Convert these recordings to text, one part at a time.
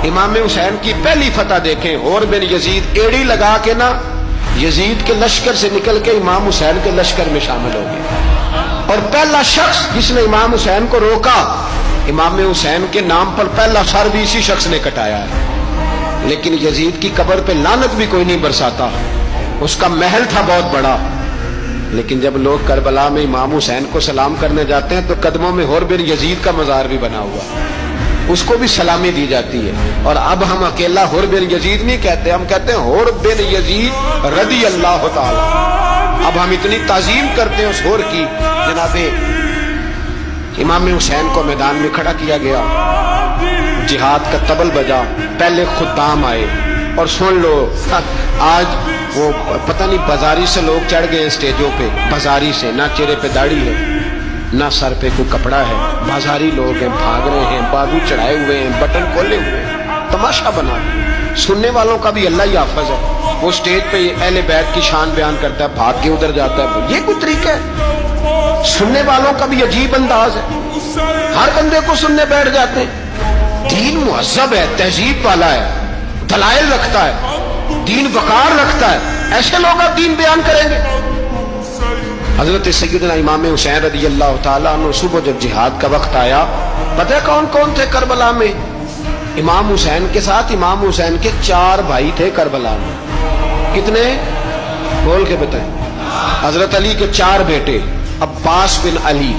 امام حسین کی پہلی فتح دیکھیں، اور بن یزید ایڑی لگا کے نا یزید کے لشکر سے نکل کے امام حسین کے لشکر میں شامل ہو گئے، اور پہلا شخص جس نے امام حسین کو روکا، امام حسین کے نام پر پہلا سر بھی اسی شخص نے کٹایا ہے۔ لیکن یزید کی قبر پہ لعنت بھی کوئی نہیں برساتا، اس کا محل تھا بہت بڑا، لیکن جب لوگ کربلا میں امام حسین کو سلام کرنے جاتے ہیں تو قدموں میں حر بن یزید کا مزار بھی بنا ہوا، اس کو بھی سلامی دی جاتی ہے۔ اور اب ہم اکیلا حر بن یزید نہیں کہتے، ہم کہتے ہیں حر بن یزید رضی اللہ تعالی۔ اب ہم اتنی تعظیم کرتے ہیں اس حر کی۔ جناب امام حسین کو میدان میں کھڑا کیا گیا، جہاد کا طبل بجا، پہلے خدام آئے، اور سن لو آج وہ پتہ نہیں بازاری سے لوگ چڑھ گئے اسٹیجوں پہ، بازاری سے، نہ چہرے پہ داڑھی ہے نہ سر پہ کوئی کپڑا ہے، بازاری لوگ ہیں، بھاگ رہے ہیں، بازو چڑھائے ہوئے ہیں، بٹن کھولے ہوئے ہیں، تماشا بنا۔ سننے والوں کا بھی اللہ ہی حافظ ہے، وہ اسٹیج پہ اہل بیت کی شان بیان کرتا ہے، بھاگ کے ادھر جاتا ہے، یہ کوئی طریقہ ہے؟ سننے والوں کا بھی عجیب انداز ہے، ہر بندے کو سننے بیٹھ جاتے ہیں۔ دین مہذب ہے، تہذیب والا ہے، دلائل رکھتا ہے، دین وقار رکھتا ہے، ایسے لوگ اب دین بیان کریں گے؟ حضرت سیدنا امام حسین رضی اللہ تعالیٰ عنہ صبح جب جہاد کا وقت آیا، پتہ ہے کون کون تھے کربلا میں؟ امام حسین کے ساتھ امام حسین کے 4 بھائی تھے کربلا میں۔ کتنے؟ بول کے بتائیں۔ حضرت علی کے 4 بیٹے، عباس بن علی،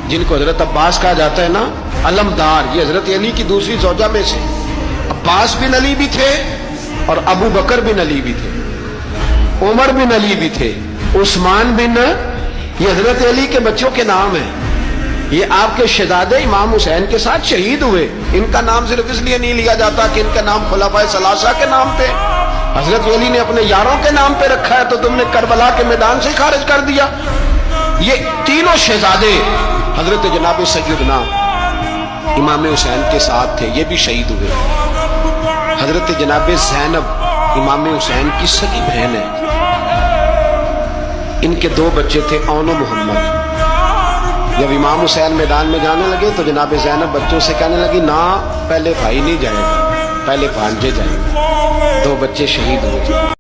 جن کو حضرت عباس کہا جاتا ہے نا، علمدار، یہ حضرت علی کی دوسری زوجہ میں سے عباس بن علی بھی تھے، اور ابو بکر بن علی بھی تھے، عمر بن علی بھی تھے، عثمان بن، یہ حضرت علی کے بچوں کے نام ہیں۔ یہ آپ کے شہزادے امام حسین کے ساتھ شہید ہوئے، ان کا نام صرف اس لیے نہیں لیا جاتا کہ ان کا نام خلفائے ثلاثہ کے نام پہ، حضرت علی نے اپنے یاروں کے نام پہ رکھا ہے، تو تم نے کربلا کے میدان سے خارج کر دیا۔ یہ تینوں شہزادے حضرت جناب سیدنا امام حسین کے ساتھ تھے، یہ بھی شہید ہوئے۔ حضرت جناب زینب امام حسین کی سگی بہن ہے، ان کے 2 بچے تھے، اون و محمد۔ جب امام حسین میدان میں جانے لگے تو جناب زینب بچوں سے کہنے لگی، نہ پہلے بھائی نہیں جائے گا، پہلے بھانجے جائیں گے۔ 2 بچے شہید ہوئے۔